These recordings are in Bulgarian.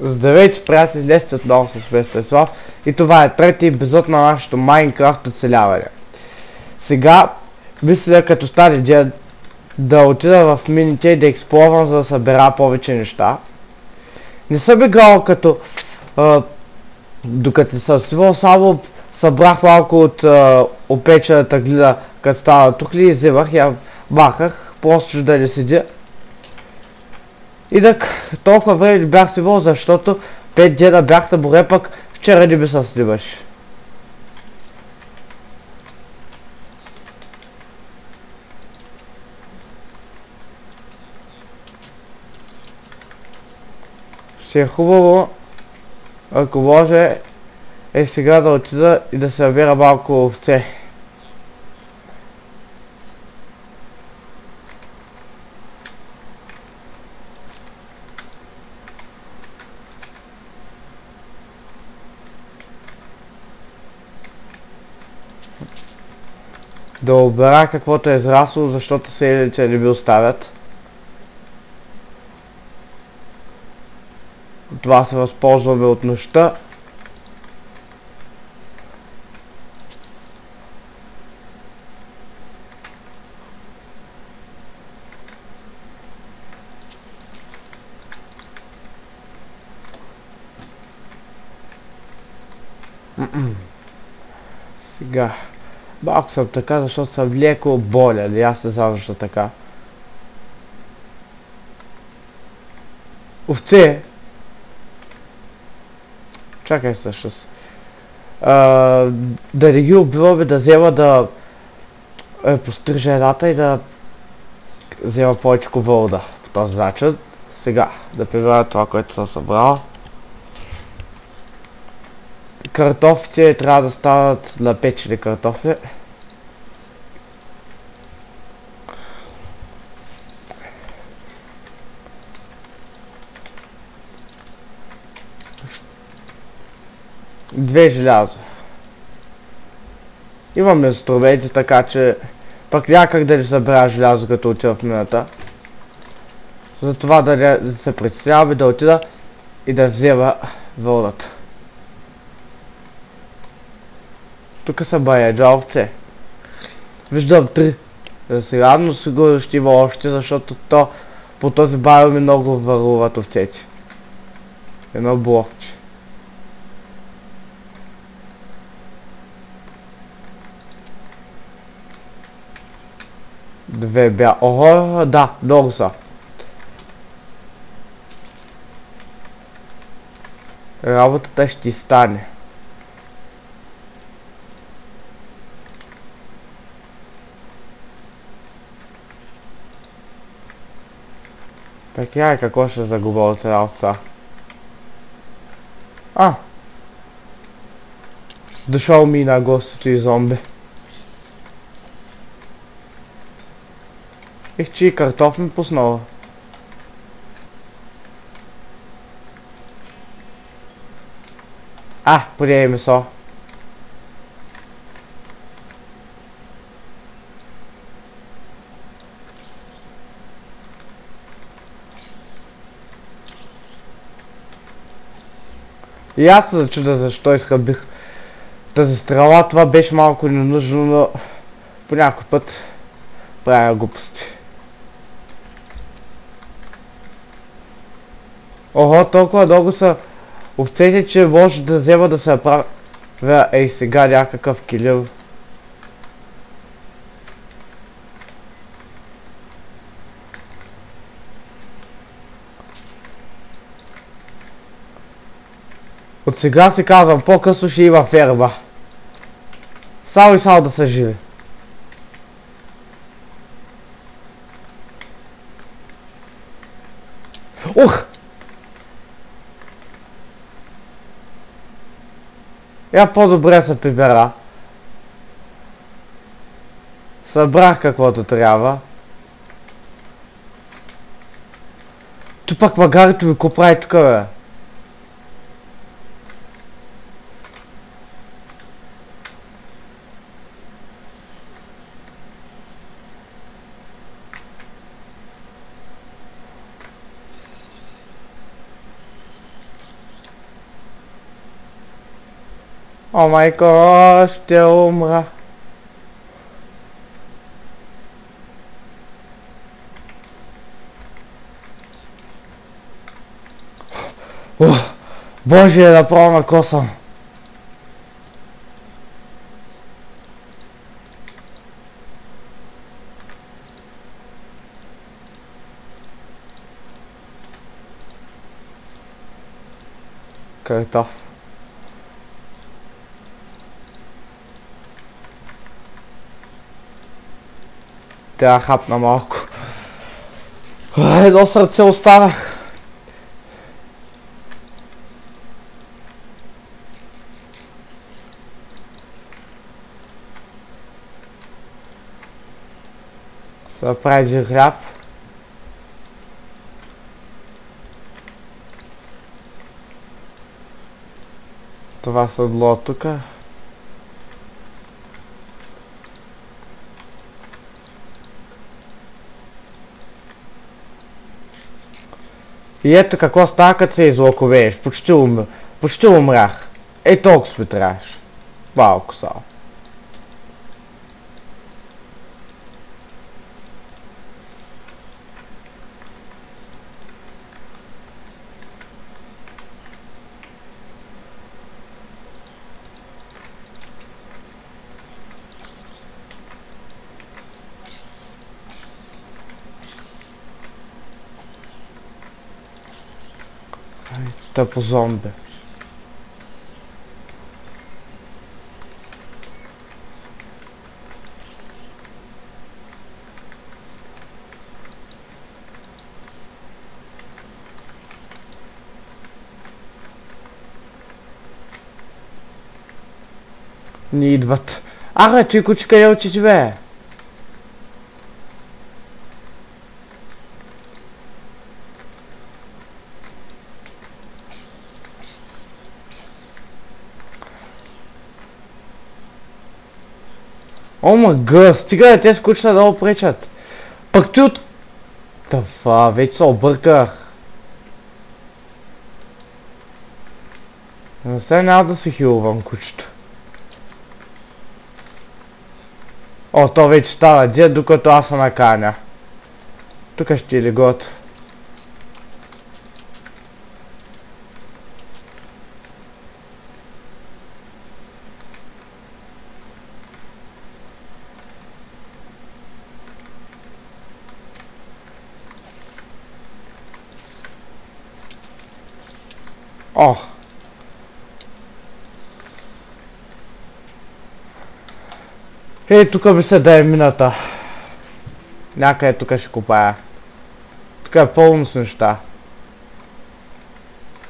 Здравейте, приятели, днес сте отново с Вестеслав и това е трети епизод на нашето Майнкрафт оцеляване. Сега мисля, като стане ден, да отида в мините и да експлорвам, за да събера повече неща. Не съм играл докато съм свивал, само събрах малко от опечената глина, като стана тухли и вземах, я махах, просто да не седя. И так толкова време не бях свивал, защото 5 дена бях на море, пък вчера не ми се снимаш. Ще е хубаво, ако може, сега да отида и да се събера малко овце. Да обера каквото е израсло, защото селените не ми оставят. Това се възползваме от нощта. Сега. Малко съм така, защото съм леко болен и аз не знам защо така. Овце! Чакай всъщност. Да не ги убиваме, да взема да пострижа едната и да взема повече вълна по този начин. Сега да прибавя това, което съм събрал. Картофите трябва да станат напечени картофи. Две желязо. Имам инструменти, така че пък някак да не събера желязо, като отида в мината. Затова да не се притеснявам и да отида и да взема вълната. Тук са баяджа овце. Виждам 3. Сега, но сигурно ще има още, защото по този байом много вървуват овцете. Едно блокче. Две бя... Ого, да, много са. Работата ще стане. Така, какво ще загубя от работа? Дошъл ми на гостито и зомби. Че и картоф ми пуснала. Приеми месо. И аз се зачуда защо изхъбих тази стрела. Това беше малко ненужно, но по някой път правя глупости. Ого, толкова много са овцете, че може да взема да се направя сега някакъв килим. От сега си казвам, по-късно ще има ферма. Само и само да са живи. Ух! Я по-добре се прибера. Събрах каквото трябва. Ту пак магарито ми ко прави тук, бе. О, майко, ще умра. Боже, направо накосам. Картоф. Трябва да хапна малко. Едно сърце останах. Се направи хляб. Това съдло тука. И ето какво става като се излоковееш. Почти умрях. Ей толкова ми трябваше. Малко само. Тъпо зомби. Не идват. Аре, той куче къде отчити бе? Омага, стига да те скучна да го пречат. Пък ти от... Това, вече се обърках. Но сега няма да се хилвам кучето. О, то вече става дед, докато аз се наканя. Тук ще е легот. О! Ей, тук ми се дай мината. Някъде тук ще копая. Тук е пълно с неща.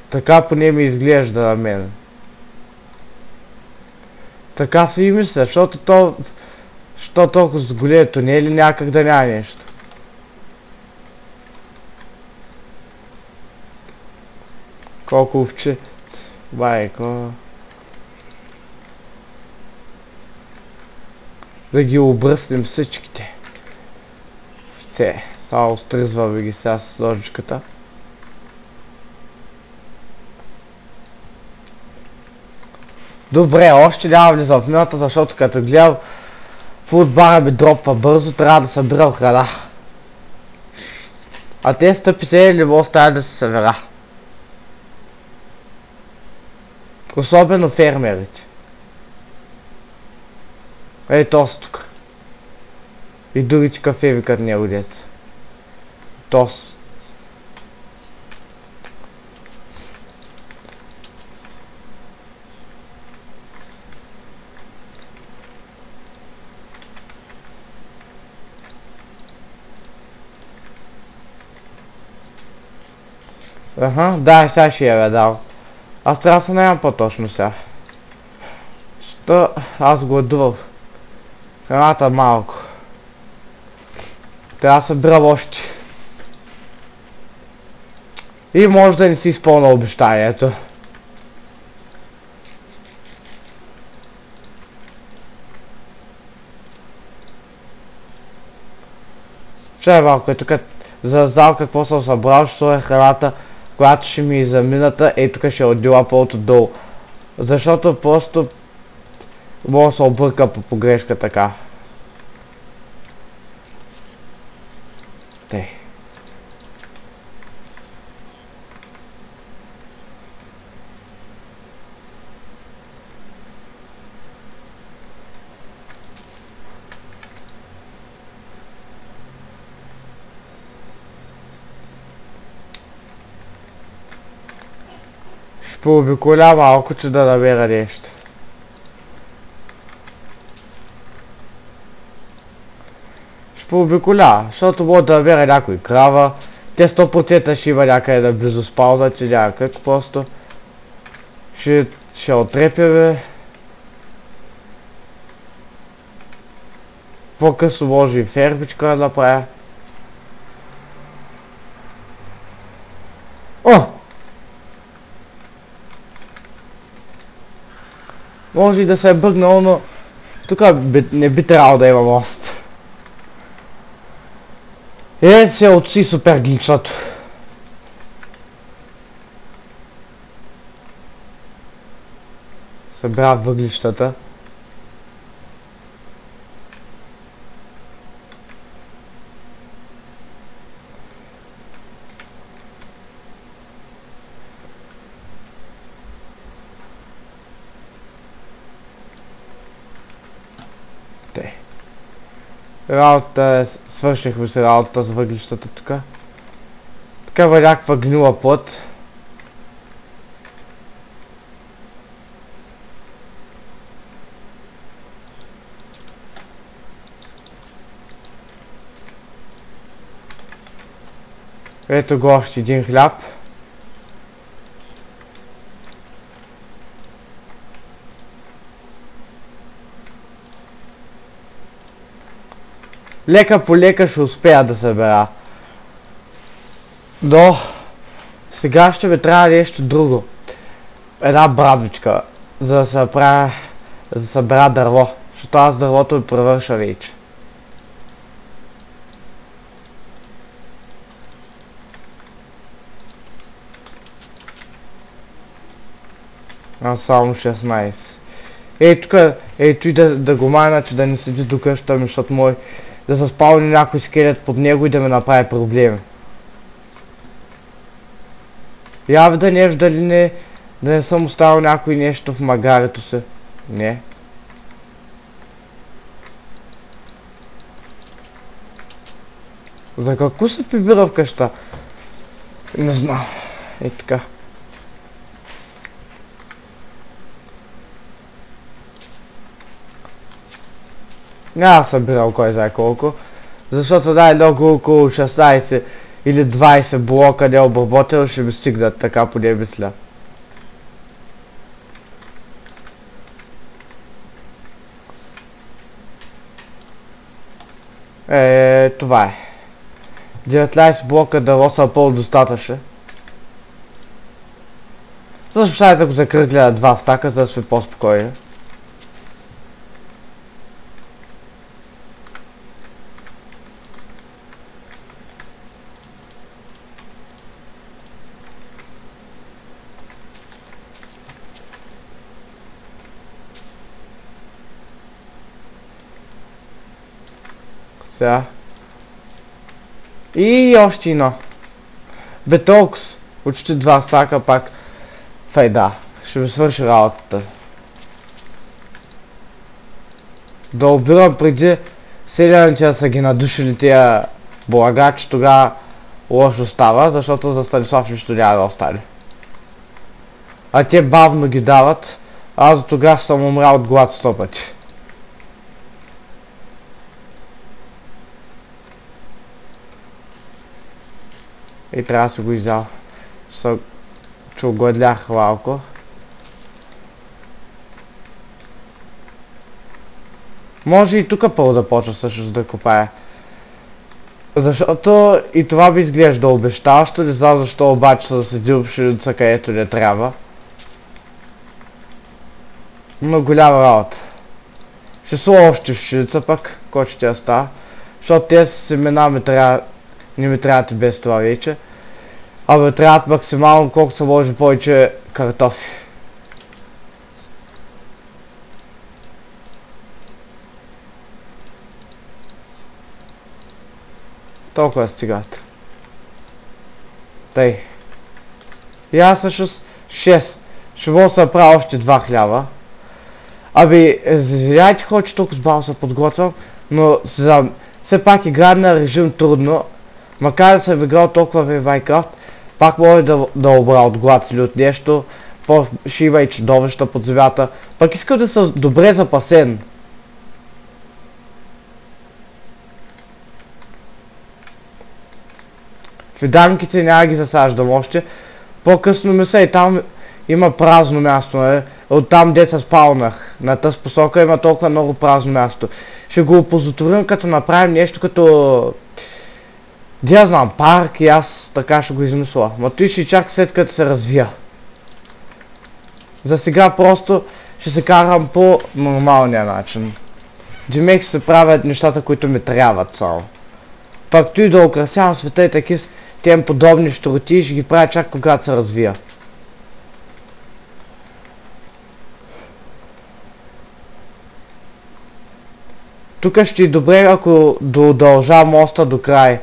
Така поне ми изглежда на мен. Така си и мисля, защото то... Що толкова с голето, не е ли някак да няма нещо? Колко овче... Байко... Да ги обръснем всичките. Овце. Само стръзваме ги сега с ложичката. Добре, още няма влизам в мината, защото като гледам фудбара ми дропва бързо, трябва да събирам храна. А те стъпи се не мога оставя да се събира. Особено фермерите. Ей, тос тук. И другите кафеви като него деца. Тос. Аха, да, сега ще я дал. Аз трябва да се наемам по-точно сега. Що аз гладувам. Храната малко. Трябва да събирам още. И може да не си изпълня обещанието. Ще е малко, тук за да знам какво съм събрал, ще е храната, която ще ми замината, тук ще е отдела по-отдолу. Защото просто Мога да се обърка по погрешка така. Те. Ще пообиколя малко, че да намеря нещо. Ще пообиколя, защото мога да намеря някой крава. Те 100% ще има някъде да близо спалнат и някак просто. Ще отрепяме. По-късно може и фермичка да направя. О! Може и да се е бъгнал, но тук не би трябвало да има мост. Се отси супер гличното. Събрах въглищата. Свършихме се работата с въглищата тук. Такава някаква гнила плът. Ето го още един хляб. Лека по лека ще успея да събера. Но сега ще ми трябва нещо друго. Една брадвичка, за да събера дърво. Защото аз дървото ми превърша вече. Аз само 16. Ето и да го майна, че да не седи до къщата ми, защото мой да се спални някой скелет под него и да ми направи проблеми. Я да нещо дали да не съм оставил някой нещо в магарето си. Не. За какво се прибира в къща? Не знам. Е така. Няма събирал кой знае колко, защото най-много около 16 или 20 блока не обработил ще ми стигнат, така поне мисля. Това е. 19 блока дърво са пълно достатъчно. Също ще да го закръгля на 2 стака, за да сме по-спокойни. Сега. И още едно. Бетокс. Почти 2 стака пак. Файда. Ще ми свърши работата. Да обирам преди селяните да са ги надушили тия благачи, тогава лошо става, защото за Станислав нищо няма да остане. А те бавно ги дават. Аз до тогава съм умрял от глад 100 пъти. И трябва да се го изял. Че огладлях малко. Може и тук пълно да почва всъщност да копая. Защото и това би изглежда обещаващо, не знам защо обаче съм седил пшеница където не трябва. Но голяма работа. Ще сложа още пшеница пък, който ще остава. Защото тези семена не ми трябват и без това вече. А ме трябват максимално колкото се може повече картофи. Толкова стигат. Тъй. И аз всъщност 6. Ще мога да се правя още 2 хляба. Аби, извиняйте хора, че толкова с бавно се подготвям, но все пак игра на режим трудно. Макар да съм играл толкова в Minecraft, пак може да обра от глад или от нещо. Ще има и чудовища под земята. Пак искам да съм добре запасен. Фиданките няма ги засаждам още. По-късно мисля и там има празно място, нали? Оттам деца спалнах. На тази посока има толкова много празно място. Ще го опозотворим като направим нещо като... Я знам, парк и аз така ще го измисля. Ма той ще чака след като се развия. За сега просто ще се карам по нормалния начин. Димек ще се правят нещата, които ми трябват само. Пак той да украсявам света и таки с тем подобни щурти ще ги правя чак когато се развия. Тук ще е добре ако удължа моста до край.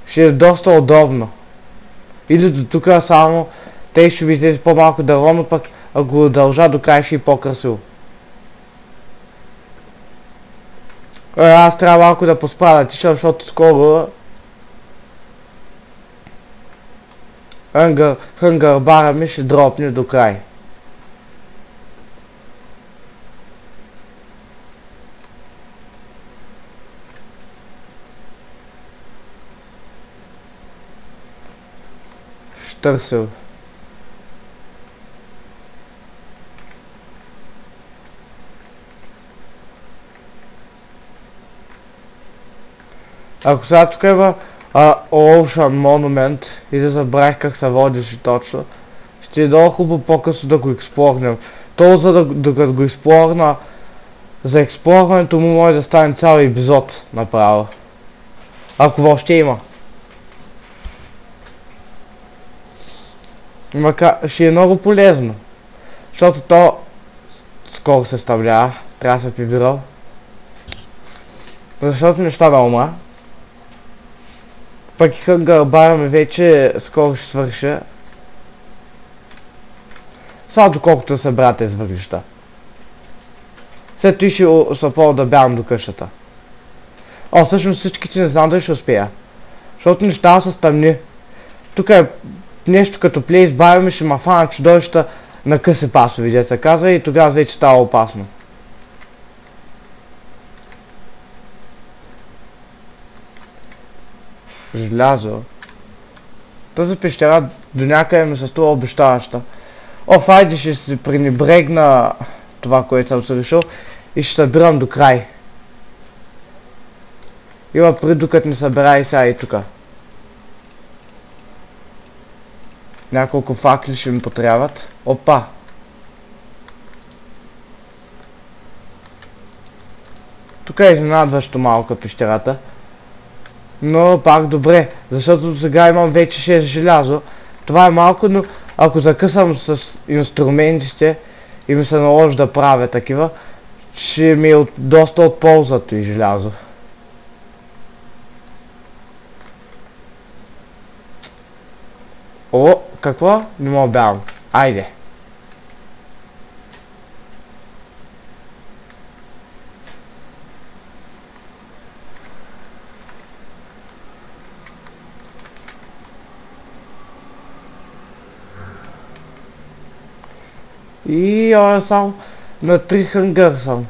Ще е доста удобно. Или до тук само те ще ви излезе по-малко дърво, но пък ако го удължа до край ще е по-красиво. Аз трябва малко да поспра да тичам, защото скоро хънгър бара ми ще дропне до край. Търсил. Ако сега тук има Ocean Monument и да забравих как се водиш точно, ще е много хубаво по-късно да го експлорнем. То за докато го експлорна, за експлорването му може да стане цял епизод направо. Ако въобще има. Ще е много полезно. Защото то скоро се ставлява. Трябва да се прибирал. Защото неща да умра. Пък и хънгър бара ми вече скоро ще свърша. Само доколкото да събра тези въглища. След това ще се пробвам да бягам до къщата. Всъщност всичките не знам дали ще успея. Защото неща са тъмни. Тук е нещо като плейс бая ми ще ма фана чудовища на къси пасови, де се казва, и тогава вече става опасно. Желязо. Тази пещера до някъде ми се струва обещаваща. Хайде ще се пренебрегна това, което съм се решил и ще събирам до край. Има пред докато не събира и сега и тука. Няколко факли ще ми потребват. Опа! Тук е изненадващо малка пещерата. Но пак добре, защото сега имам вече 6 желязо. Това е малко, но ако закъсам с инструментите и ми се наложи да правя такива, ще ми е доста от ползата и желязо. Какво? Не мога бягам. Айде. И само на 3 хънгър съм.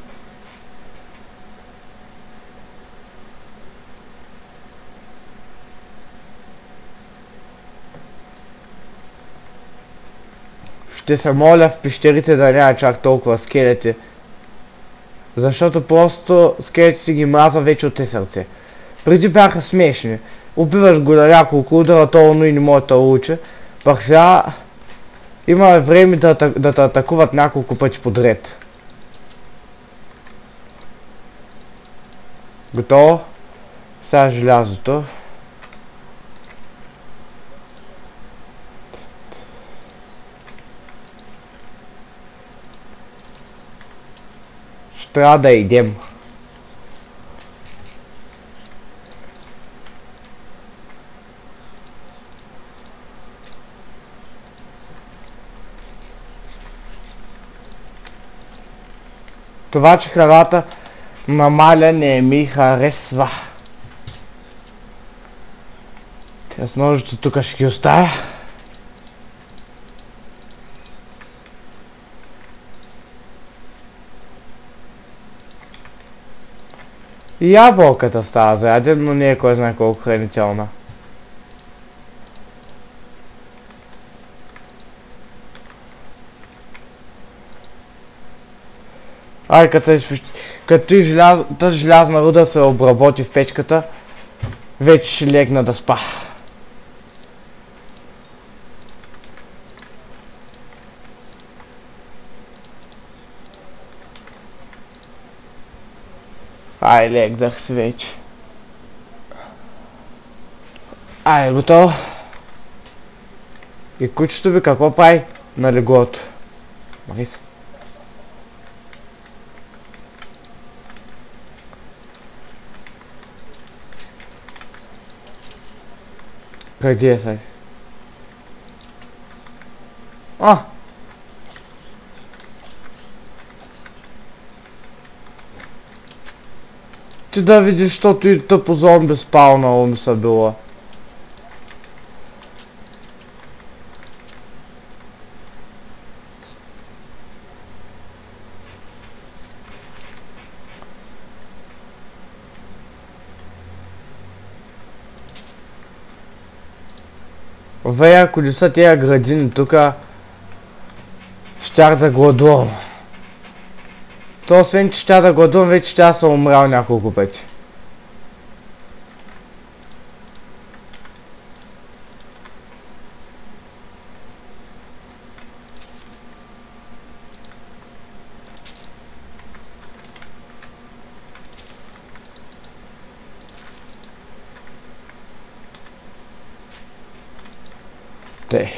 Ще се моля в пещерите да няма чак толкова скелети. Защото просто скелетите ги мраза вече от те сърце. Преди бяха смешни. Убиваш го на няколко удара, то и не може да учи. Пък сега има време да те атакуват няколко пъти подред. Готово. Сега желязото. Ще трябва да идем. Това, че храната намаля, не ми харесва. Тя с ножица тук ще ги оставя. И ябълката става заяден, но не е кой знае колко хранителна. Ай, като и тази желязна руда се обработи в печката, вече ще легна да спа. Ай, легнах се вече. Ай, готово. И кучето ви какво прави на леглото? Мариса. Къде е сега? А! Ти да видиш, защото и тъпо зомби спалнало ми са било. Вея, ако не са тия градини тука, щях да гладувам. То освен, че щях да гладувам, вече щях съм умрял няколко пъти. Тей.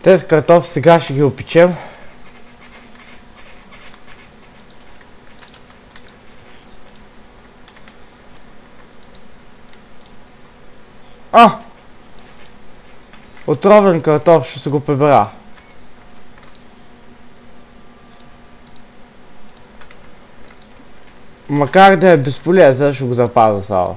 Тези картофи сега ще ги опечем. Отровен картоф, ще се го прибера. Макар да е безполезен, ще го запазя само.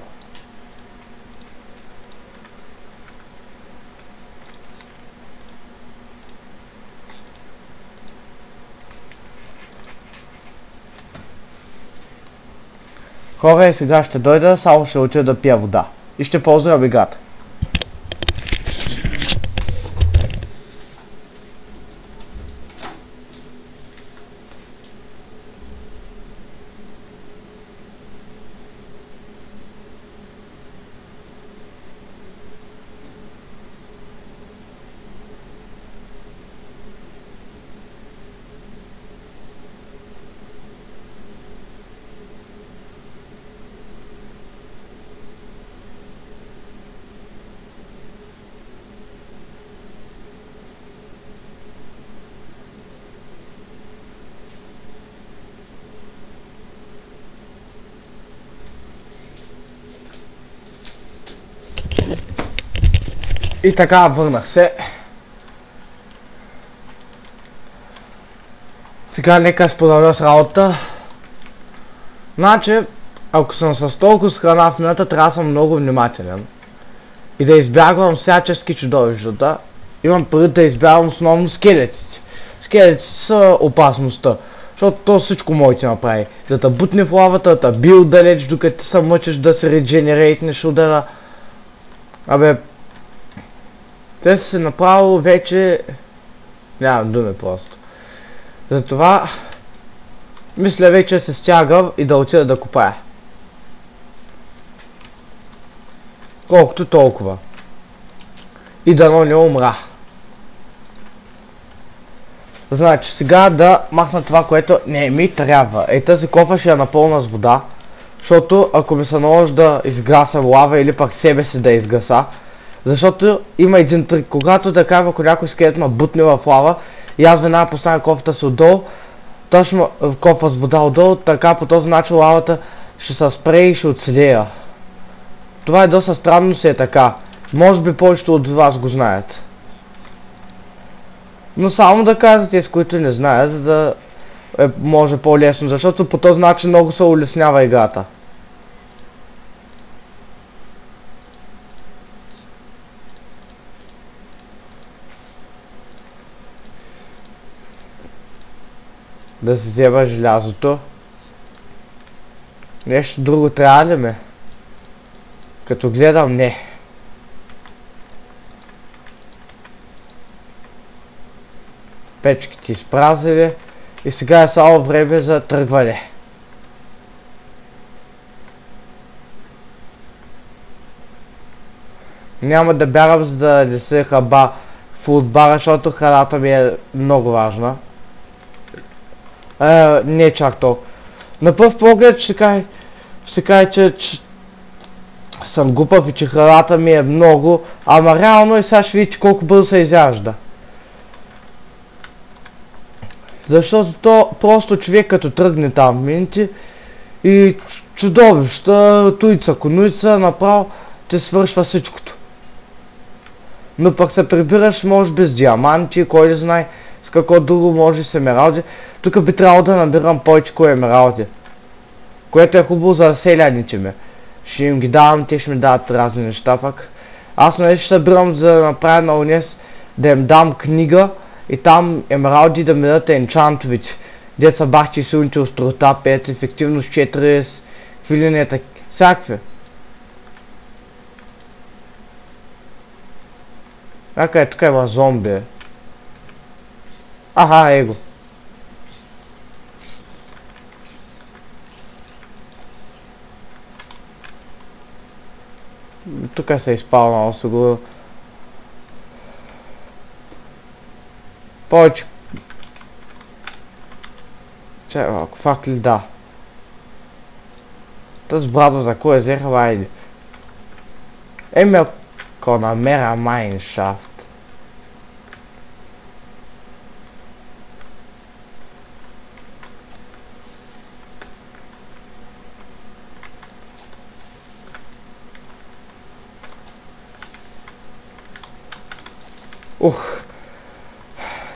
Хора, и сега ще дойда, само ще отида да пия вода. И ще ползвам играта. И така, върнах се. Сега нека споделя с работа. Значи, ако съм с толкова с храна в мината, трябва да съм много внимателен. И да избягвам всячески чудовищата. Имам предвид да избягвам основно скелетите. Скелетите са опасността. Защото то всичко може да ти направи. Да те бутне в лавата, да те би отдалеч, докато ти се мъчиш да се редженерейтнеш удара. Абе, те са се направило вече... Нямам думи просто. Затова... Мисля вече се стягам и да отида да копая. Колкото толкова. И дано не умра. Значи сега да махна това, което не ми трябва. Тази кофа ще я напълна с вода. Защото ако ми се наложи да изгасам лава или пък себе си да изгаса. Защото има един трик. Когато да кажа, ако някой скелет ма бутне в лава и аз веднага поставя кофата си отдолу, точно кофа с вода отдолу, така по този начин лавата ще се спре и ще оцелея. Това е доста странно, но си е така. Може би повечето от вас го знаят. Но само да казвате, с които не знаят, за да може по-лесно, защото по този начин много се улеснява играта. Да си взема желязото. Нещо друго трябва ли ме? Като гледам, не. Печките изпразили и сега е само време за тръгване. Няма да бягам, за да не се хаба в отбара, защото храната ми е много важна. Не чак толкова. На пръв поглед ще кажа, че съм глупав и че храната ми е много, ама реално и сега ще видите колко бързо се изяжда. Защото то просто човек като тръгне там в минути и чудовища, туйца, конуйца, направо те свършва всичкото. Но пък се прибираш може би с диаманти, кой да знае с какво друго, може с емералди. Тук би трябвало да набирам повече емералди. Което е хубаво за селяните ми. Ще им ги давам, те ще ми дават разни неща пък. Аз ще събирам за да направя на унес, да им дам книга и там емералди да ми дадат енчантовите. Деца бахти и силните острота, 5, ефективност 4, хвилинета, всякакви. Тук има зомби. Аха, его. Тук се е изпълнало сигурно. Повече. Чай малко, факли да. Тъс брадо за кой е взеха вайди. Ако намеря майншафт.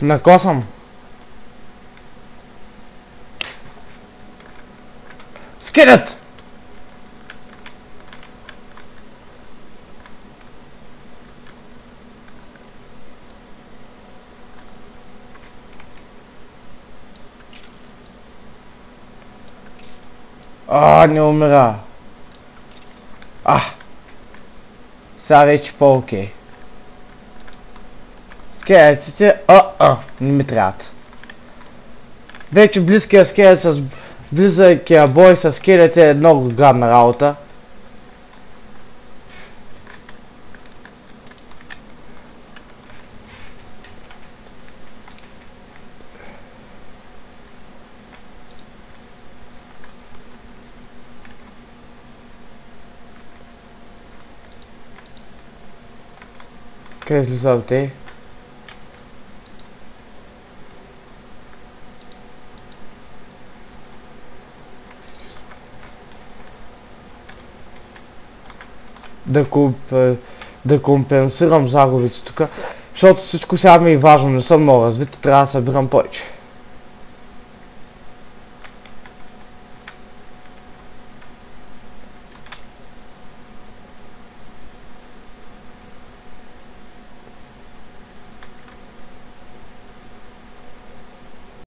Накосам. Скелет! Не умира. Сега вече по-окей. Скелетите, не ми трябват. Вече близкия скелет с близкия бой с скелет е много гадна работа. Къде слизат те? Да компенсирам загубите тук, защото всичко сега ми е важно, не съм много развит, трябва да събирам повече.